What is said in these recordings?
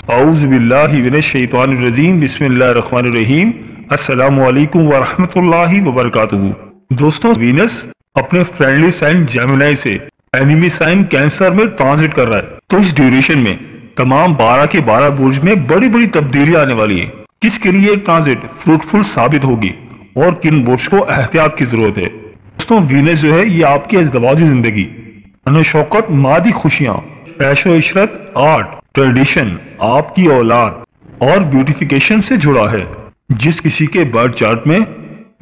اعوذ باللہ من الشیطان الرجیم، بسم اللہ الرحمن الرحیم۔ السلام علیکم ورحمۃ اللہ وبرکاتہ۔ دوستوں، وینس اپنے فرینڈلی سائن جیمنائی سے اینیمی سائن کینسر میں ٹرانزٹ کر رہا ہے، تو اس ڈیوریشن میں تمام 12 کے 12 برج میں بڑی بڑی تبدیلیاں آنے والی ہیں۔ کس کے لیے ٹرانزٹ فروٹفل ثابت ہوگی اور کن برج کو احتیاط کی ضرورت ہے؟ دوستوں، وینس جو ہے یہ آپ کی ازدواجی زندگی، انو شوکت، مادی خوشیاں، عیش و عشرت، آرٹ، ٹریڈیشن، آپ کی اولاد اور بیوٹیفیکیشن سے جڑا ہے۔ جس کسی کے برتھ چارٹ میں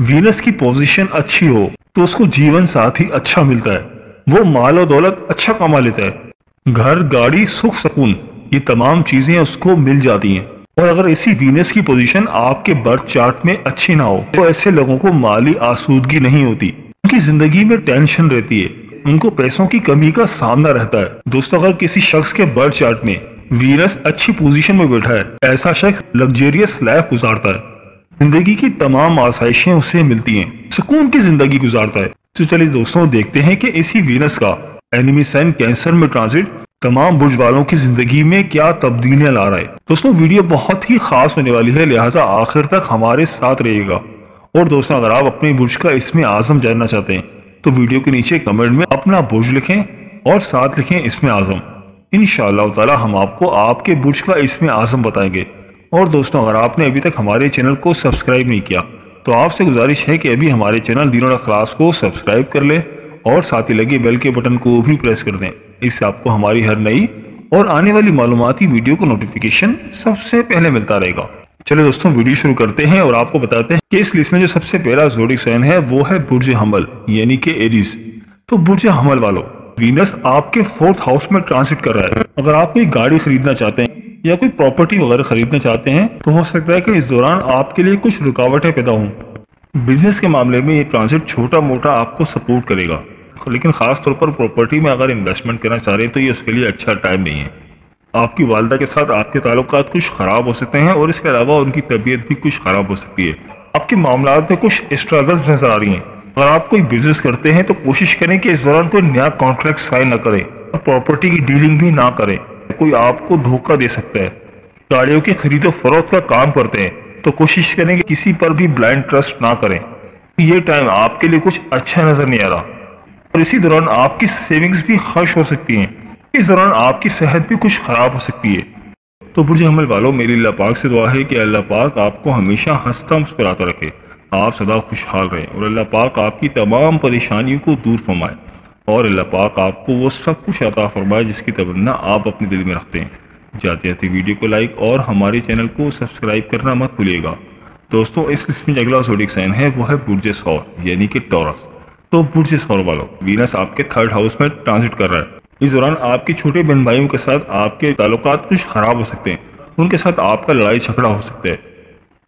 وینس کی پوزیشن اچھی ہو تو اس کو جیون ساتھی اچھا ملتا ہے، وہ مال و دولت اچھا کما لیتا ہے، گھر، گاڑی، سکھ، سکون، یہ تمام چیزیں اس کو مل جاتی ہیں۔ اور اگر اسی وینس کی پوزیشن آپ کے برتھ چارٹ میں اچھی نہ ہو تو ایسے لوگوں کو مالی آسودگی نہیں ہوتی، ان کی زندگی میں ٹینشن رہتی ہے، ان کو پیسوں کی کمی کا سامنا رہتا ہے۔ دوستو، اگر کسی شخص کے برتھ چارٹ میں وینس اچھی پوزیشن میں بیٹھا ہے، ایسا شخص لگزریس لائف گزارتا ہے، زندگی کی تمام آسائشیں اسے ملتی ہیں، سکون کی زندگی گزارتا ہے۔ تو چلیے دوستوں، دیکھتے ہیں کہ اسی وینس کا اینیمی سائن کینسر میں ٹرانزٹ تمام برج والوں کی زندگی میں کیا تبدیلیاں لا رہا ہے۔ دوستوں، ویڈیو بہت ہی خاص ہونے والی ہے، لہٰذا آخر تک ہمارے ساتھ رہیے گا۔ اور دوستوں، اگر آپ اپنے برج کا اسم اعظم جاننا چاہتے ہیں تو ویڈیو کے نیچے کمنٹ میں اپنا برج لکھیں اور ساتھ لکھیں اسم اعظم۔ انشاءاللہ تعالی ہم آپ کو آپ کے برج کا اسم اعظم بتائیں گے۔ اور دوستوں، اگر آپ نے ابھی تک ہمارے چینل کو سبسکرائب نہیں کیا تو آپ سے گزارش ہے کہ ابھی ہمارے چینل دین اور اخلاص کو سبسکرائب کر لیں اور ساتھ ہی لگے بیل کے بٹن کو بھی پریس کر دیں، اس سے آپ کو ہماری ہر نئی اور آنے والی معلوماتی ویڈیو کو نوٹیفیکیشن سب سے پہلے ملتا رہے گا۔ چلے دوستوں، ویڈیو شروع کرتے ہیں اور آپ کو بتاتے ہیں کہ اس لسٹ میں جو سب سے پہلا زوڈک سائن ہے وہ ہے برج حمل یعنی کہ ایریز۔ تو برج حمل والوں، وینس آپ کے 4تھ ہاؤس میں ٹرانزٹ کر رہا ہے۔ اگر آپ کوئی گاڑی خریدنا چاہتے ہیں یا کوئی پراپرٹی وغیرہ خریدنا چاہتے ہیں تو ہو سکتا ہے کہ اس دوران آپ کے لیے کچھ رکاوٹیں پیدا ہوں۔ بزنس کے معاملے میں یہ ٹرانزٹ چھوٹا موٹا آپ کو سپورٹ کرے گا، لیکن خاص طور پر پراپرٹی میں اگر انویسٹمنٹ کرنا چاہ رہے ہیں تو یہ اس کے لیے اچھا ٹائم نہیں ہے۔ آپ کی والدہ کے ساتھ آپ کے تعلقات کچھ خراب ہو سکتے ہیں اور اس کے علاوہ ان کی طبیعت بھی کچھ خراب ہو سکتی ہے۔ آپ کے معاملات میں کچھ اسٹرگلز نظر آ رہی ہیں۔ اگر آپ کوئی بزنس کرتے ہیں تو کوشش کریں کہ اس دوران کوئی نیا کانٹریکٹ سائن نہ کریں اور پراپرٹی کی ڈیلنگ بھی نہ کریں، کوئی آپ کو دھوکہ دے سکتا ہے۔ گاڑیوں کی خرید و فروخت کا کام کرتے ہیں تو کوشش کریں کہ کسی پر بھی بلائنڈ ٹرسٹ نہ کریں، یہ ٹائم آپ کے لیے کچھ اچھا نظر نہیں آ رہا اور اسی دوران آپ کی سیونگز بھی خرچ ہو سکتی ہیں، اس دوران آپ کی صحت بھی کچھ خراب ہو سکتی ہے۔ تو برج حمل والوں، میری اللہ پاک سے دعا ہے کہ اللہ پاک آپ کو ہمیشہ ہنستا مسکراتا رکھے، آپ سدا خوشحال رہیں اور اللہ پاک آپ کی تمام پریشانیوں کو دور فرمائے اور اللہ پاک آپ کو وہ سب کچھ عطا فرمائے جس کی تمنا آپ اپنے دل میں رکھتے ہیں۔ جاتے جاتے ویڈیو کو لائک اور ہمارے چینل کو سبسکرائب کرنا مت بھولیے گا۔ دوستوں، اس لسٹ میں اگلا زوڈک سائن ہے وہ ہے برج ثور یعنی کہ ٹورس۔ تو برج ثور والوں، وینس آپ کے 3rd ہاؤس میں ٹرانزٹ کر رہا ہے۔ اس دوران آپ کے چھوٹے بہن بھائیوں کے ساتھ آپ کے تعلقات کچھ خراب ہو سکتے ہیں، ان کے ساتھ آپ کا لڑائی جھگڑا ہو سکتا ہے۔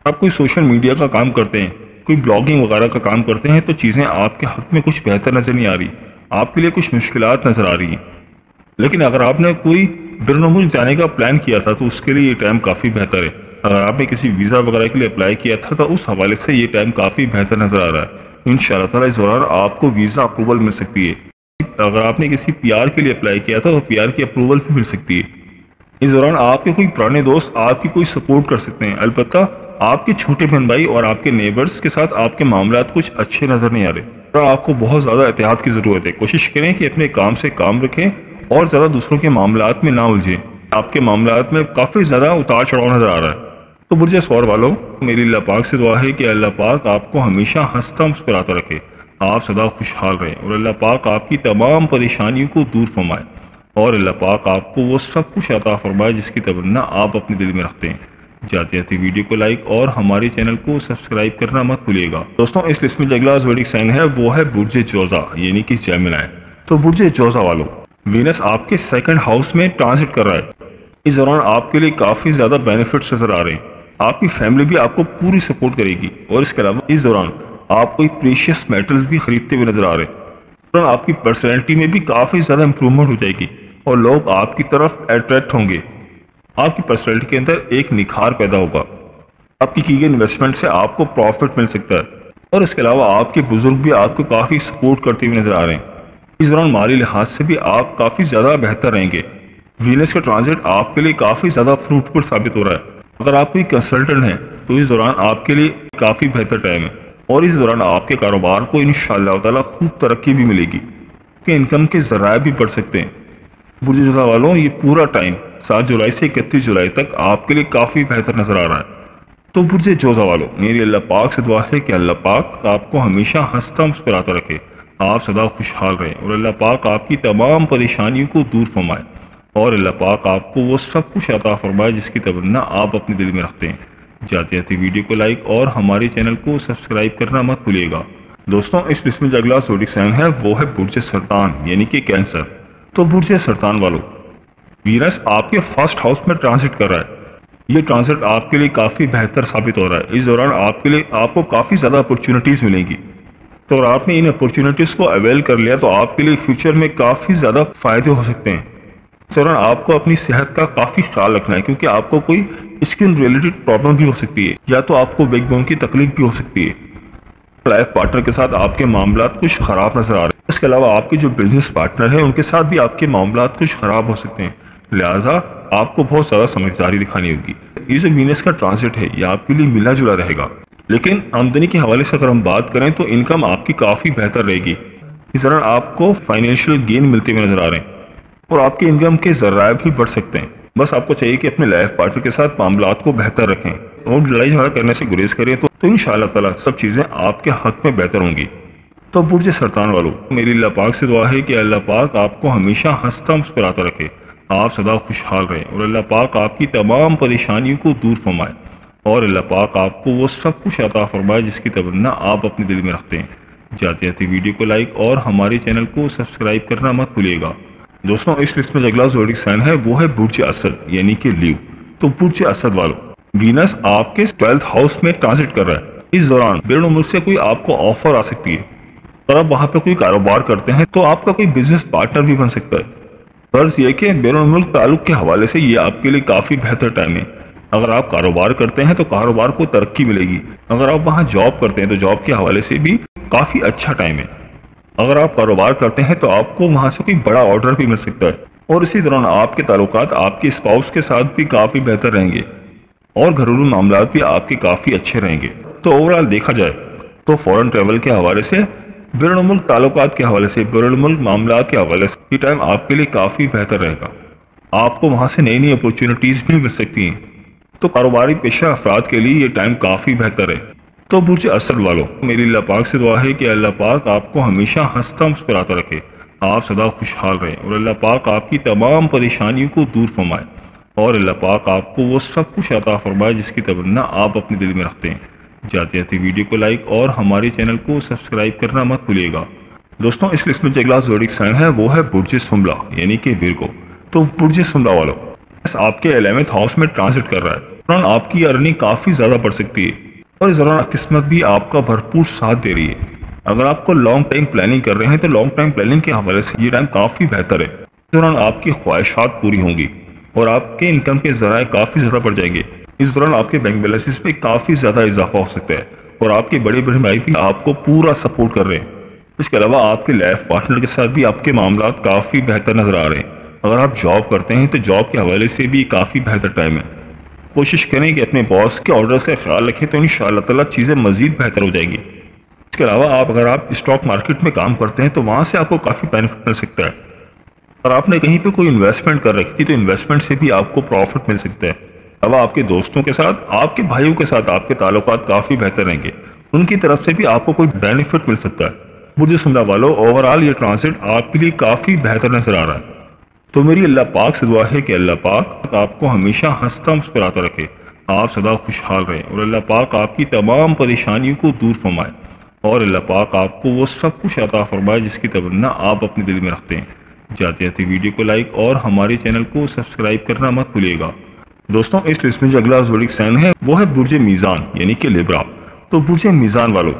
آپ کوئی سوشل میڈیا کا کام کرتے ہیں، کوئی بلاگنگ وغیرہ کا کام کرتے ہیں تو چیزیں آپ کے حق میں کچھ بہتر نظر نہیں آ رہی، آپ کے لیے کچھ مشکلات نظر آ رہی ہیں۔ لیکن اگر آپ نے کوئی بیرون ملک جانے کا پلان کیا تھا تو اس کے لیے یہ ٹائم کافی بہتر ہے۔ اگر آپ نے کسی ویزا وغیرہ کے لیے اپلائی کیا تھا تو اس حوالے سے یہ ٹائم کافی بہتر نظر آ رہا ہے۔ انشاءاللہ تعالی اس دوران آپ کو ویزا اپروول مل سکتی ہے۔ اگر آپ نے کسی پی آر کے لیے اپلائی کیا تھا تو پی آر کی اپروول بھی مل سکتی ہے۔ اس دوران آپ کے کوئی پرانے دوست آپ کی کوئی سپورٹ کر سکتے ہیں، البتہ آپ کے چھوٹے بہن بھائی اور آپ کے نیبرز کے ساتھ آپ کے معاملات کچھ اچھے نظر نہیں آ رہے۔ آپ کو بہت زیادہ احتیاط کی ضرورت ہے، کوشش کریں کہ اپنے کام سے کام رکھیں اور زیادہ دوسروں کے معاملات میں نہ الجھیں، آپ کے معاملات میں کافی زیادہ اتار چڑھاؤ نظر آ رہا ہے۔ تو برج ثور والوں، میری اللہ پاک سے دعا ہے کہ اللہ پاک آپ کو ہمیشہ ہنستا مسکراتا رکھے، آپ سدا خوشحال رہیں اور اللہ پاک آپ کی تمام پریشانیوں کو دور فرمائے اور اللہ پاک آپ کو وہ سب کچھ عطا فرمائے جس کی تمنا آپ اپنے دل میں رکھتے ہیں۔ جاتے جاتے ویڈیو کو لائک اور ہمارے چینل کو سبسکرائب کرنا مت بھولیے گا۔ دوستوں، اس لسٹ میں جو اگلا زوڈک سائن ہے وہ ہے برج جوزا یعنی کہ جیمنائی۔ تو برج جوزا والوں، وینس آپ کے 2nd ہاؤس میں ٹرانزٹ کر رہا ہے۔ اس دوران آپ کے لیے کافی زیادہ بینیفٹس نظر آ رہے ہیں، آپ کی فیملی بھی آپ کو پوری سپورٹ کرے گی اور اس کے علاوہ اس دوران آپ کوئی پریشیس میٹلز بھی خریدتے ہوئے نظر آ رہے ہیں۔ اس دوران آپ کی پرسنالٹی میں بھی کافی زیادہ امپرومنٹ ہو جائے گی اور لوگ آپ کی طرف اٹریکٹ ہوں گے، آپ کی پرسنالٹی کے اندر ایک نکھار پیدا ہوگا، آپ کی گئی انویسٹمنٹ سے آپ کو پروفٹ مل سکتا ہے اور اس کے علاوہ آپ کے بزرگ بھی آپ کو کافی سپورٹ کرتے ہوئے نظر آ رہے ہیں۔ اس دوران مالی لحاظ سے بھی آپ کافی زیادہ بہتر رہیں گے۔ वीनस का ट्रांजिट आपके लिए काफी ज्यादा फ्रूटफुल साबित हो रहा है। अगर आप कोई कंसल्टेंट हैं तो इस दौरान आपके लिए काफी बेहतर टाइम है और इस दौरान आपके कारोबार को इंशाअल्लाह ताला खूब तरक्की भी मिलेगी कि इनकम के जराए भी बढ़ सकते हैं। बुर्ज जुला वालों, ये पूरा टाइम 7 जुलाई से 31 जुलाई तक आपके लिए काफी बेहतर नजर आ रहा है। तो बुर्ज जोजा वालों, मेरी अल्लाह पाक से दुआ है कि अल्लाह पाक आपको हमेशा हंसता मुस्कुराता रखे, आप सदा खुशहाल रहें और अल्लाह पाक आपकी तमाम परेशानियों को दूर फरमाए और अल्लाह पाक आपको वो सब कुछ अता फरमाए जिसकी तमन्ना आप अपने दिल में रखते हैं। जाते जाते वीडियो को लाइक और हमारे चैनल को सब्सक्राइब करना मत भूलिएगा। दोस्तों, इस लिस्ट में जो अगला ज़ोडिक साइन है वो है बुर्ज सरतान यानी कि कैंसर। तो बुर्ज सरतान वालों, वीनस आपके फर्स्ट हाउस में ट्रांजिट कर रहा है। ये ट्रांजिट आपके लिए काफी बेहतर साबित हो रहा है। इस दौरान आपके लिए आपको काफी ज्यादा अपॉर्चुनिटीज मिलेंगी, तो अगर आपने इन अपॉर्चुनिटीज को अवेल कर लिया तो आपके लिए फ्यूचर में काफी ज्यादा फायदे हो सकते हैं। इस दौरान आपको अपनी सेहत का काफी ख्याल रखना है क्योंकि आपको कोई स्किन रिलेटेड प्रॉब्लम भी हो सकती है या तो आपको बैकबोन की तकलीफ भी हो सकती है। लाइफ पार्टनर के साथ आपके मामला कुछ खराब नजर आ रहे हैं। इसके अलावा आपके जो बिजनेस पार्टनर है उनके साथ भी आपके मामला कुछ खराब हो सकते हैं, लिहाजा आपको बहुत ज्यादा समझदारी दिखानी होगी। ये जो वीनस का ट्रांजिट है ये आपके लिए मिला जुला रहेगा, लेकिन आमदनी के हवाले से अगर हम बात करें तो इनकम आपकी काफी बेहतर रहेगी। इस दौरान आपको फाइनेंशियल गेन मिलते हुए नजर आ रहे हैं और आपके इनकम के जराए भी बढ़ सकते हैं। बस आपको चाहिए कि अपने लाइफ पार्टनर के साथ मामलात को बेहतर रखें और लड़ाई झगड़ा करने से गुरेज करें तो इंशाअल्लाह ताला सब चीजें आपके हक में बेहतर होंगी। तो बुर्ज सरतान वालों, मेरी अल्लाह पाक से दुआ है कि अल्लाह पाक आपको हमेशा हंसता मुस्कुराता रखे, आप सदा खुशहाल रहें और अल्लाह पाक आपकी तमाम परेशानियों को दूर फरमाए और अल्लाह पाक आपको वो सब कुछ अता फरमाए जिसकी तमन्ना आप अपने दिल में रखते हैं। जाते जाते वीडियो को लाइक और हमारे चैनल को सब्सक्राइब करना मत भूलिएगा। दोस्तों, इस लिस्ट में जो अगला ज़ोडिक साइन है वो है बुर्ज असद यानी कि लीव। तो बुर्ज असद वालों, वीनस आपके 12th हाउस में ट्रांजिट कर रहा है। इस दौरान बैरून मुल्क से कोई आपको ऑफर आ सकती है और आप वहां पे कोई कारोबार करते हैं तो आपका कोई बिजनेस पार्टनर भी बन सकता है। फर्ज ये कि बैरून मुल्क ताल्लुक के हवाले से ये आपके लिए काफी बेहतर टाइम है। अगर आप कारोबार करते हैं तो कारोबार को तरक्की मिलेगी। अगर आप वहां जॉब करते हैं तो जॉब के हवाले से भी काफी अच्छा टाइम है। अगर आप कारोबार करते हैं तो आपको वहां से कोई बड़ा ऑर्डर भी मिल सकता है और इसी दौरान आपके ताल्लुकात आपके स्पाउस के साथ भी काफी बेहतर रहेंगे और घरेलू मामला भी आपके काफी अच्छे रहेंगे। तो ओवरऑल देखा जाए तो फॉरेन ट्रेवल के हवाले से, बैरून मुल्क ताल्लुकात के हवाले से, बैरून मुल्क मामला के हवाले से ये टाइम आपके लिए काफी बेहतर रहेगा। आपको वहां से नई नई अपॉर्चुनिटीज भी मिल सकती हैं, तो कारोबारी पेशा अफराद के लिए ये टाइम काफी बेहतर है। तो बुर्ज असद वालों, मेरी अल्लाह पाक से दुआ है कि अल्लाह पाक आपको हमेशा हंसता मुस्कुराता रखे, आप सदा खुशहाल रहें और अल्लाह पाक आपकी तमाम परेशानियों को दूर फरमाए और अल्लाह पाक आपको वो सब कुछ अता फरमाए जिसकी तमन्ना आप अपने दिल में रखते हैं। जाते जाते वीडियो को लाइक और हमारे चैनल को सब्सक्राइब करना मत भूलिएगा। दोस्तों, इस लिस्ट में जो अगला ज़ोडिक साइन है वो है बुर्ज सुमला यानी कि विर्गो। तो बुर्ज सुमला वालों, आपके 11th हाउस में ट्रांजिट कर रहा है। आपकी अर्निंग काफी ज्यादा बढ़ सकती है और इस दौरान किस्मत भी आपका भरपूर साथ दे रही है। अगर आपको लॉन्ग टाइम प्लानिंग कर रहे हैं तो लॉन्ग टाइम प्लानिंग के हवाले से ये टाइम काफी बेहतर है। इस दौरान आपकी ख्वाहिशात पूरी होंगी और आपके इनकम के जराए काफी ज्यादा बढ़ जाएंगे। इस दौरान आपके बैंक बैलेंसेस में काफी ज्यादा इजाफा हो सकता है और आपके बड़े बड़े भाई भी आपको पूरा सपोर्ट कर रहे हैं। इसके अलावा आपके लाइफ पार्टनर के साथ भी आपके मामला काफी बेहतर नजर आ रहे हैं। अगर आप जॉब करते हैं तो जॉब के हवाले से भी काफी बेहतर टाइम है। कोशिश करें कि अपने बॉस के ऑर्डर्स का ख्याल रखें तो इंशाअल्लाह ताला चीजें मजीद बेहतर हो जाएंगी। इसके अलावा अगर आप स्टॉक मार्केट में काम करते हैं तो वहां से आपको काफी बेनिफिट मिल सकता है। और आपने कहीं पे कोई इन्वेस्टमेंट कर रखी तो इन्वेस्टमेंट से भी आपको प्रॉफिट मिल सकता है। अलावा आपके दोस्तों के साथ, आपके भाइयों के साथ आपके ताल्लुकात काफी बेहतर रहेंगे, उनकी तरफ से भी आपको कोई बेनिफिट मिल सकता है। बुर्ज सुमला वालों, ओवरऑल ये ट्रांजिट आपके लिए काफी बेहतर नजर आ रहा है। तो मेरी अल्लाह पाक से दुआ है कि अल्लाह पाक आपको हमेशा हंसता मुस्कुराता रखे, आप सदा खुशहाल रहें और अल्लाह पाक आपकी तमाम परेशानियों को दूर फरमाए और अल्लाह पाक आपको वो सब कुछ अता फरमाए जिसकी तमन्ना आप अपने दिल में रखते हैं। जाते जाते वीडियो को लाइक और हमारे चैनल को सब्सक्राइब करना मत भूलिएगा। दोस्तों, इस लिस्ट में जो अगला ज़ोडिक साइन है वो है बुर्ज मीज़ान यानी कि लिब्रा। तो बुर्ज मीज़ान वालों,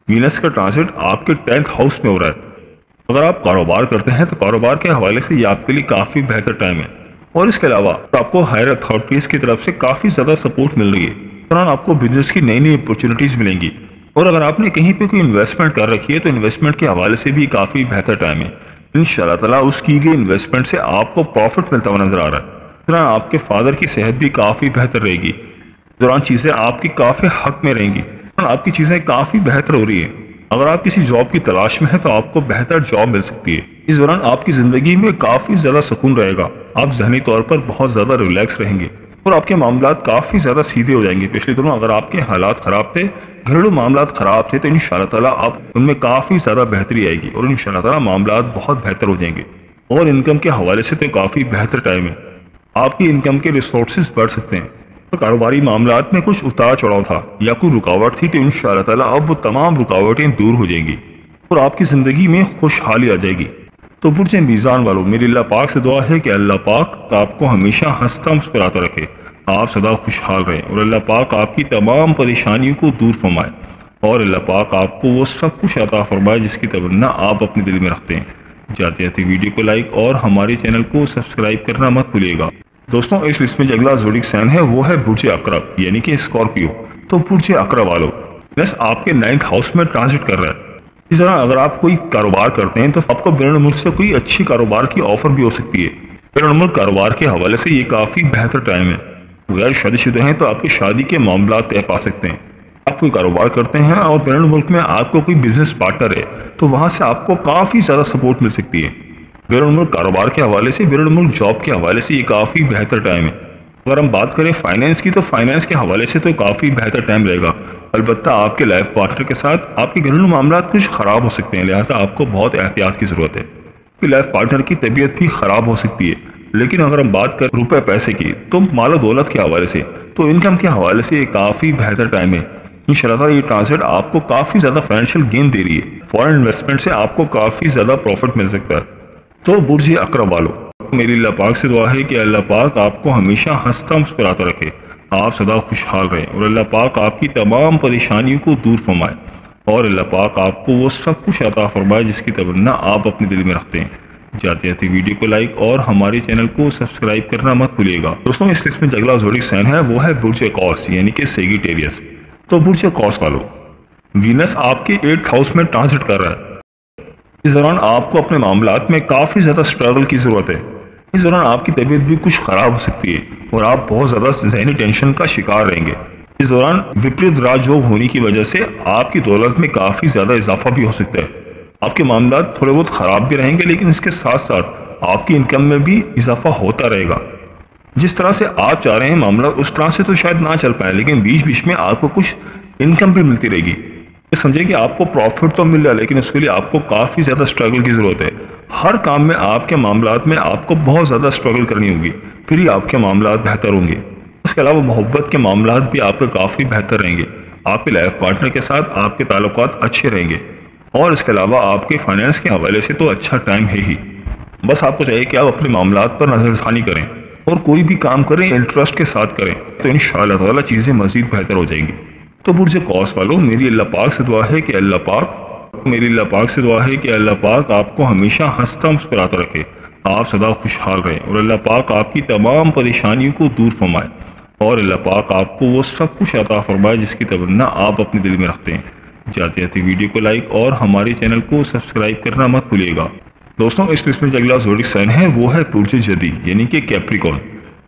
वीनस का ट्रांजिट आपके 10th हाउस में हो रहा है। अगर आप कारोबार करते हैं तो कारोबार के हवाले से ये आपके लिए काफी बेहतर टाइम है और इसके अलावा आपको हायर अथॉरिटीज की तरफ से काफी ज्यादा सपोर्ट मिल रही है। इस दौरान आपको बिजनेस की नई नई अपॉर्चुनिटीज मिलेंगी और अगर आपने कहीं पे कोई इन्वेस्टमेंट कर रखी है तो इन्वेस्टमेंट के हवाले से भी काफी बेहतर टाइम है। इंशाअल्लाह ताला उस की गई इन्वेस्टमेंट से आपको प्रॉफिट मिलता हुआ नजर आ रहा है। इस दौरान आपके फादर की सेहत भी काफ़ी बेहतर रहेगी। इस दौरान चीज़ें आपकी काफ़ी हक में रहेंगी। आपकी चीज़ें काफ़ी बेहतर हो रही है। अगर आप किसी जॉब की तलाश में हैं तो आपको बेहतर जॉब मिल सकती है। इस दौरान आपकी ज़िंदगी में काफ़ी ज़्यादा सुकून रहेगा। आप ज़हनी तौर पर बहुत ज़्यादा रिलैक्स रहेंगे और आपके मामलात काफ़ी ज़्यादा सीधे हो जाएंगे। पिछले दिनों अगर आपके हालात ख़राब थे, घरेलू मामलात ख़राब थे, तो इंशाअल्लाह ताला आप उनमें काफ़ी ज़्यादा बेहतरी आएगी और इंशाअल्लाह ताला मामलात बहुत बेहतर हो जाएंगे। और इनकम के हवाले से तो काफ़ी बेहतर टाइम है। आपकी इनकम के रिसोर्सेज बढ़ सकते हैं। तो कारोबारी मामलात में कुछ उतार चढ़ाव था या कोई रुकावट थी, तो इंशाअल्लाह ताला अब वो तमाम रुकावटें दूर हो जाएंगी और आपकी ज़िंदगी में खुशहाली आ जाएगी। तो बुर्ज मीज़ान वालों, मेरी अल्लाह पाक से दुआ है कि अल्लाह पाक आपको हमेशा हंसता मुस्कुराता रखे, आप सदा खुशहाल रहें और अल्लाह पाक आपकी तमाम परेशानियों को दूर फरमाए और अल्लाह पाक आपको वो सब कुछ अता फरमाए जिसकी तमन्ना आप अपने दिल में रखते हैं। जाते जाते वीडियो को लाइक और हमारे चैनल को सब्सक्राइब करना मत भूलिएगा। दोस्तों, इस लिस्ट में जो अगला ज़ोडिक साइन है वो है बुर्ज अकरब यानी कि स्कॉर्पियो। तो बुर्ज अकरब वालों, बस आपके 9th हाउस में ट्रांजिट कर रहा है। इस दौरान अगर आप कोई कारोबार करते हैं तो आपको बैरून मुल्क से कोई अच्छी कारोबार की ऑफर भी हो सकती है। बैरून मुल्क कारोबार के हवाले से ये काफ़ी बेहतर टाइम है। गैर शादीशुदा हैं तो आपकी शादी के मामला तय पा सकते हैं। आप कोई कारोबार करते हैं और बैरून मुल्क में आपको कोई बिजनेस पार्टनर है तो वहाँ से आपको काफ़ी ज़्यादा सपोर्ट मिल सकती है। बैरून मुल्क कारोबार के हवाले से, बैरून मुल्क जॉब के हवाले से ये काफ़ी बेहतर टाइम है। अगर हम बात करें फाइनेंस की, तो फाइनेंस के हवाले से तो काफ़ी बेहतर टाइम रहेगा। अलबत्ता आपके लाइफ पार्टनर के साथ आपके घरेलू मामला कुछ ख़राब हो सकते हैं, लिहाजा आपको बहुत एहतियात की ज़रूरत है। आपके लाइफ पार्टनर की तबीयत भी ख़राब हो सकती है। लेकिन अगर हम बात करें रुपए पैसे की, तो माल दौलत के हवाले से, तो इनकम के हवाले से ये काफ़ी बेहतर टाइम है। इंशाअल्लाह ये ट्रांजिट आपको काफ़ी ज़्यादा फाइनेंशियल गेन दे रही है। फॉरेन इन्वेस्टमेंट से आपको काफ़ी ज़्यादा प्रॉफिट मिल सकता है। तो बुर्ज अकरब वालों, मेरी अल्लाह पाक से दुआ है कि अल्लाह पाक आपको हमेशा हंसता मुस्कुराता रखे, आप सदा खुशहाल रहें और अल्लाह पाक आपकी तमाम परेशानियों को दूर फरमाए और अल्लाह पाक आपको वो सब कुछ अता फरमाए जिसकी तमन्ना आप अपने दिल में रखते हैं। जाते जाते वीडियो को लाइक और हमारे चैनल को सब्सक्राइब करना मत भूलिएगा। दोस्तों, इस लिस्ट में जो अगला ज़ोडिक साइन है वो है बुर्ज कॉस यानी कि सेजिटेरियस। तो बुर्ज कॉस वालों, वीनस आपके 8th हाउस में ट्रांजिट कर रहा है। इस दौरान आपको अपने मामलात में काफ़ी ज़्यादा स्ट्रगल की ज़रूरत है। इस दौरान आपकी तबीयत भी कुछ ख़राब हो सकती है और आप बहुत ज़्यादा ज़हनी टेंशन का शिकार रहेंगे। इस दौरान विपरीत राजयोग होने की वजह से आपकी दौलत में काफ़ी ज़्यादा इजाफा भी हो सकता है। आपके मामलात थोड़े बहुत ख़राब भी रहेंगे, लेकिन इसके साथ साथ आपकी इनकम में भी इजाफा होता रहेगा। जिस तरह से आप चाह रहे हैं मामला, उस तरह से तो शायद ना चल पाए, लेकिन बीच बीच में आपको कुछ इनकम भी मिलती रहेगी। समझे कि आपको प्रॉफिट तो मिल रहा है, लेकिन उसके लिए आपको काफ़ी ज़्यादा स्ट्रगल की ज़रूरत है। हर काम में आपके मामलात में आपको बहुत ज़्यादा स्ट्रगल करनी होगी, फिर ही आपके मामलात बेहतर होंगे। इसके अलावा मोहब्बत के मामलात भी आपके काफ़ी बेहतर रहेंगे। आपके लाइफ पार्टनर के साथ आपके ताल्लुकात अच्छे रहेंगे और इसके अलावा आपके फाइनेंस के हवाले से तो अच्छा टाइम है ही। बस आपको चाहिए कि आप अपने मामलात पर नज़रसानी करें और कोई भी काम करें इंटरेस्ट के साथ करें, तो इंशाअल्लाह ताला चीज़ें मज़ीद बेहतर हो जाएंगी। तो बुर्ज कॉस वालों, मेरी अल्लाह पाक से दुआ है कि अल्लाह पाक आपको हमेशा हंसता मुस्कुराता रखे, आप सदा खुशहाल रहें और अल्लाह पाक आपकी तमाम परेशानियों को दूर फरमाए और अल्लाह पाक आपको वो सब कुछ अता फरमाए जिसकी तमन्ना आप अपने दिल में रखते हैं। जाते जाते वीडियो को लाइक और हमारे चैनल को सब्सक्राइब करना मत भूलिएगा। दोस्तों, इस लिस्ट में जो अगला ज़ोडिक साइन है वो है बुर्ज जदी यानी कि कैप्रिकॉर्न।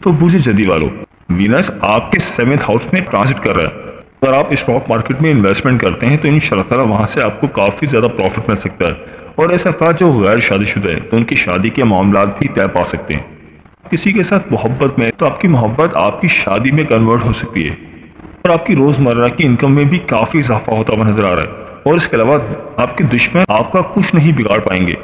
तो बुर्ज जदी वालों, वीनस आपके 7th हाउस में ट्रांजिट कर रहा है। अगर आप स्टॉक मार्केट में इन्वेस्टमेंट करते हैं तो इंशाअल्लाह ताला वहाँ से आपको काफ़ी ज़्यादा प्रॉफिट मिल सकता है। और ऐसा अफराद जो गैर शादीशुदा है तो उनकी शादी के मामलात भी तय पा सकते हैं। किसी के साथ मोहब्बत में तो आपकी मोहब्बत आपकी शादी में कन्वर्ट हो सकती है और आपकी रोज़मर्रा की इनकम में भी काफ़ी इजाफा होता हुआ नजर आ रहा है। और इसके अलावा आपके दुश्मन आपका कुछ नहीं बिगाड़ पाएंगे।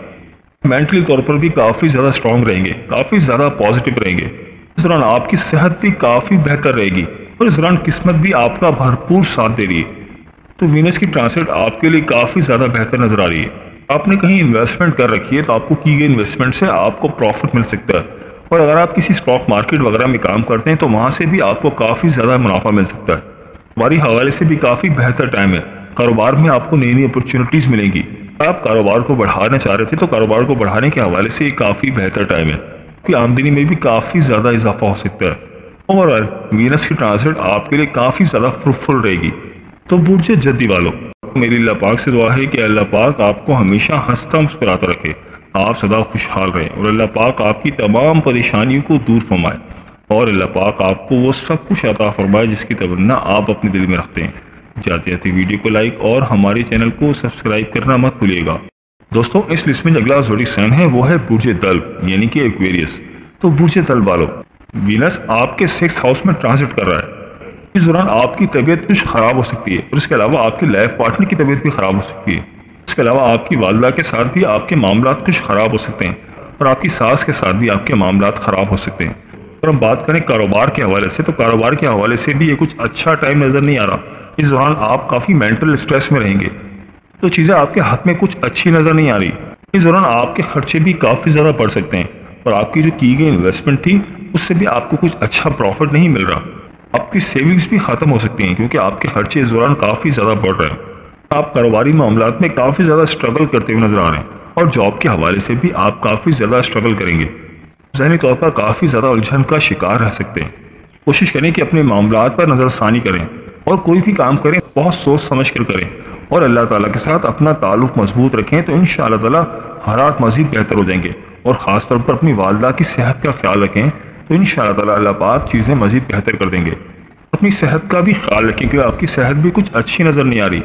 मेंटली तौर पर भी काफ़ी ज़्यादा स्ट्रांग रहेंगे, काफ़ी ज़्यादा पॉजिटिव रहेंगे। इस दौरान आपकी सेहत भी काफ़ी बेहतर रहेगी और इस दौरान किस्मत भी आपका भरपूर साथ दे रही है। तो वीनस की ट्रांजिट आपके लिए काफ़ी ज़्यादा बेहतर नजर आ रही है। आपने कहीं इन्वेस्टमेंट कर रखी है तो आपको की गई इन्वेस्टमेंट से आपको प्रॉफिट मिल सकता है। और अगर आप किसी स्टॉक मार्केट वगैरह में काम करते हैं तो वहाँ से भी आपको काफ़ी ज़्यादा मुनाफा मिल सकता है। हमारी हवाले से भी काफ़ी बेहतर टाइम है। कारोबार में आपको नई नई अपॉर्चुनिटीज़ मिलेंगी। आप कारोबार को बढ़ाना चाह रहे थे तो कारोबार को बढ़ाने के हवाले से काफ़ी बेहतर टाइम है। आपकी आमदनी में भी काफ़ी ज़्यादा इजाफा हो सकता है। ओवरऑल वीनस की ट्रांजिट आपके लिए काफ़ी ज़्यादा फ्रूटफुल रहेगी। तो बुर्ज जदी वालों, मेरी अल्लाह पाक से दुआ है कि अल्लाह पाक आपको हमेशा हंसता मुस्कुराता रखे, آپ سدا خوشحال رہیں اور اللہ پاک آپ کی تمام پریشانیوں کو دور فرمائے اور اللہ پاک آپ کو وہ سب کچھ عطا فرمائے جس کی تمنا آپ اپنے دل میں رکھتے ہیں۔ جاتے جاتے ویڈیو کو لائک اور ہمارے چینل کو سبسکرائب کرنا مت بھولیے گا۔ دوستوں اس لسٹ میں جو اگلا زوڈک سائن ہے وہ ہے برج دلو یعنی کہ ایکویریس۔ تو برج دلو والو، وینس آپ کے 6th ہاؤس میں ٹرانزٹ کر رہا ہے۔ اس دوران آپ کی طبیعت کچھ خراب ہو سکتی ہے اور اس کے علاوہ آپ کی لائف پارٹنر کی طبیعت بھی خراب ہو سکتی ہے۔ اس کے علاوہ آپ کی والدہ کے ساتھ بھی آپ کے معاملات کچھ خراب ہو سکتے ہیں اور آپ کی ساس کے ساتھ بھی آپ کے معاملات خراب ہو سکتے ہیں۔ اگر ہم بات کریں کاروبار کے حوالے سے تو کاروبار کے حوالے سے بھی یہ کچھ اچھا ٹائم نظر نہیں آ رہا۔ اس دوران آپ کافی مینٹل اسٹریس میں رہیں گے تو چیزیں آپ کے ہاتھ میں کچھ اچھی نظر نہیں آ رہی۔ اس دوران آپ کے خرچے بھی کافی زیادہ بڑھ سکتے ہیں اور آپ کی جو کی گئی انویسٹمنٹ تھی اس سے بھی آپ کو کچھ اچھا پروفٹ نہیں مل رہا۔ آپ کی سیونگز بھی ختم ہو سکتی ہیں کیونکہ آپ کے خرچے اس دوران کافی زیادہ بڑھ رہے ہیں۔ آپ کاروباری معاملات میں کافی زیادہ اسٹرگل کرتے ہوئے نظر آ رہے ہیں اور جاب کے حوالے سے بھی آپ کافی زیادہ اسٹرگل کریں گے۔ ذہنی طور پر کافی زیادہ الجھن کا شکار رہ سکتے ہیں۔ کوشش کریں کہ اپنے معاملات پر نظر ثانی کریں اور کوئی بھی کام کریں بہت سوچ سمجھ کر کریں اور اللہ تعالیٰ کے ساتھ اپنا تعلق مضبوط رکھیں تو انشاءاللہ تعالیٰ حالات مزید بہتر ہو جائیں گے۔ اور خاص طور پر اپنی والدہ کی صحت کا خیال رکھیں تو انشاءاللہ تعالیٰ اللہ پاک چیزیں مزید بہتر کر دیں گے۔ اپنی صحت کا بھی خیال رکھیں کہ آپ کی صحت بھی کچھ اچھی نظر نہیں آ رہی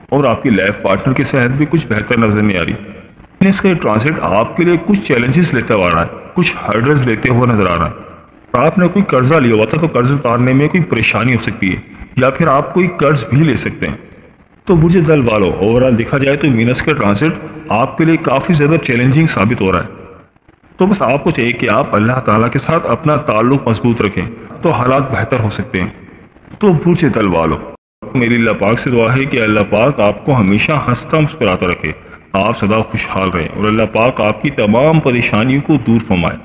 اور آپ کی لائف پارٹنر کی صحت بھی کچھ بہتر نظر نہیں آ رہی۔ اس کا ٹرانزٹ آپ کے لیے کچھ چیلنجز لیتے ہوا رہا ہے، کچھ ہرڈرز لیتے ہوئے نظر آ رہا ہے۔ آپ نے کوئی قرضہ لیا ہوا تھا تو قرض اتارنے میں کوئی پریشانی ہو سکتی ہے یا پھر آپ کوئی قرض بھی لے سکتے ہیں۔ تو برج دلو والو، اوورآل دیکھا جائے تو وینس کا ٹرانزٹ آپ کے لیے کافی زیادہ چیلنجنگ ثابت ہو رہا ہے۔ تو بس آپ کو چاہیے کہ آپ اللہ تعالیٰ کے ساتھ اپنا تعلق مضبوط رکھیں تو حالات بہتر ہو سکتے ہیں۔ تو برج دلو والو، میری اللہ پاک سے دعا ہے کہ اللہ پاک آپ کو ہمیشہ ہنستا مسکراتا رکھے، آپ سدا خوشحال رہیں اور اللہ پاک آپ کی تمام پریشانیوں کو دور فرمائے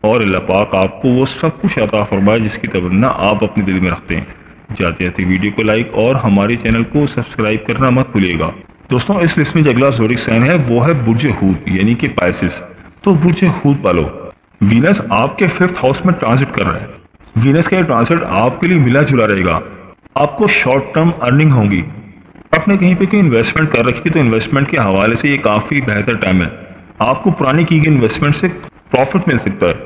اور اللہ پاک آپ کو وہ سب کچھ عطا فرمائے جس کی تمنا آپ اپنے دل میں رکھتے ہیں۔ جاتے جاتے ویڈیو کو لائک اور ہمارے چینل کو سبسکرائب کرنا مت بھولیے گا۔ دوستوں اس لسٹ میں جو اگلا زوڈک سائن ہے وہ ہے برج ہود یعنی کہ پائسس۔ تو برج ہود والو، وینس آپ کے 5th ہاؤس میں ٹرانزٹ کر رہا ہے۔ وینس کا یہ ٹرانزٹ آپ کے لیے ملا جلا رہے گا۔ آپ کو شارٹ ٹرم ارننگ ہوں گی۔ آپ نے کہیں پہ کوئی انویسٹمنٹ کر رکھی تو انویسٹمنٹ کے حوالے سے یہ کافی بہتر ٹائم ہے۔ آپ کو پرانی کی گئی انویسٹمنٹ سے پروفٹ مل سکتا ہے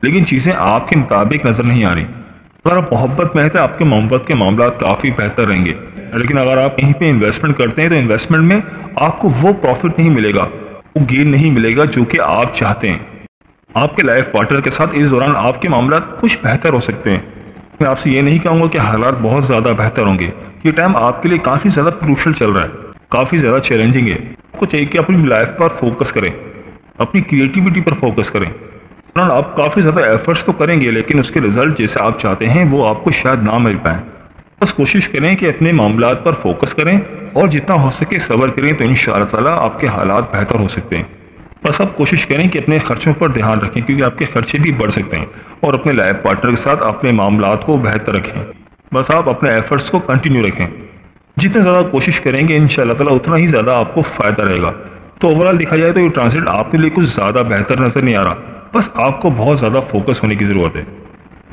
لیکن چیزیں آپ کے مطابق نظر نہیں آ رہی۔ اگر آپ محبت میں ہیں تو آپ کے محبت کے معاملات کافی بہتر رہیں گے لیکن اگر آپ کہیں پہ انویسٹمنٹ کرتے ہیں تو انویسٹمنٹ میں آپ کو وہ پروفٹ نہیں ملے گا، وہ گین نہیں ملے گا جو کہ آپ چاہتے ہیں۔ آپ کے لائف پارٹنر کے ساتھ اس دوران آپ کے معاملات کچھ بہتر ہو سکتے ہیں۔ میں آپ سے یہ نہیں کہوں گا کہ حالات بہت زیادہ بہتر ہوں گے۔ یہ ٹائم آپ کے لیے کافی زیادہ کروشل چل رہا ہے، کافی زیادہ چیلنجنگ ہے۔ آپ کو چاہیے کہ اپنی لائف پر فوکس کریں، اپنی کریٹیوٹی پر فوکس کریں۔ آپ کافی زیادہ ایفرٹس تو کریں گے لیکن اس کے رزلٹ جیسے آپ چاہتے ہیں وہ آپ کو شاید نہ مل پائیں۔ بس کوشش کریں کہ اپنے معاملات پر فوکس کریں اور جتنا ہو سکے صبر کریں تو انشاءاللہ تعالیٰ آپ کے حالات بہتر ہو سکتے ہیں۔ بس آپ کوشش کریں کہ اپنے خرچوں پر دھیان رکھیں کیونکہ آپ کے خرچے بھی بڑھ سکتے ہیں اور اپنے لائف پارٹنر کے ساتھ اپنے معاملات کو بہتر رکھیں۔ بس آپ اپنے ایفرٹس کو کنٹینیو رکھیں۔ جتنے زیادہ کوشش کریں گے انشاءاللہ تعالیٰ اتنا ہی زیادہ آپ کو فائدہ رہے گا۔ تو اوورآل دیکھا جائے تو یہ ٹرانزٹ آپ کے لیے کچھ زیادہ بہتر نظر نہیں آ رہا، بس آپ کو بہت زیادہ فوکس ہونے کی ضرورت ہے۔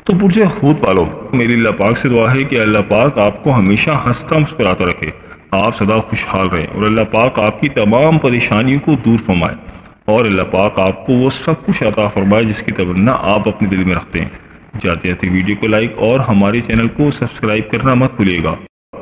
تو برج ہود والو، میری اللہ پاک سے دعا ہے کہ اللہ پاک آپ کو ہمیشہ ہنستا مسکراتا رکھے، آپ سدا خوشحال رہیں اور اللہ پاک آپ کی تمام پریشانیوں کو دور فرمائے اور اللہ پاک آپ کو وہ سب کچھ عطا فرمائے جس کی تمنا آپ اپنے دل میں رکھتے ہیں۔ جاتے جاتے ویڈیو کو لائک اور ہمارے چینل کو سبسکرائب کرنا مت بھولیے گا۔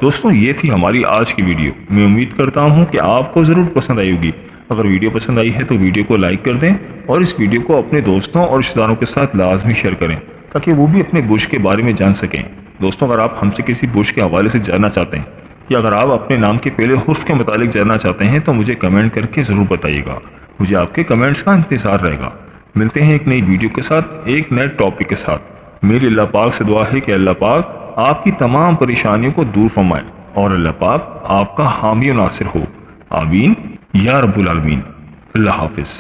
دوستوں یہ تھی ہماری آج کی ویڈیو۔ میں امید کرتا ہوں کہ آپ کو ضرور پسند آئی ہوگی۔ اگر ویڈیو پسند آئی ہے تو ویڈیو کو لائک کر دیں اور اس ویڈیو کو اپنے دوستوں اور رشتہ داروں کے ساتھ لازمی شیئر کریں تاکہ وہ بھی اپنے برج کے بارے میں جان سکیں۔ دوستوں اگر آپ ہم سے کسی برج کے حوالے سے جاننا چاہتے ہیں یا اگر آپ اپنے نام کے پہلے حرف کے متعلق جاننا چاہتے ہیں تو مجھے کمنٹ کر کے ضرور بتائیے گا، مجھے آپ کے کمنٹس کا انتظار رہے گا۔ ملتے ہیں ایک نئی ویڈیو کے ساتھ، ایک نئے ٹاپک کے ساتھ۔ میری اللہ پاک سے دعا ہے کہ اللہ پاک آپ کی تمام پریشانیوں کو دور فرمائے اور اللہ پاک آپ کا حامی و ناصر ہو۔ آمین یا رب العالمین۔ اللہ حافظ۔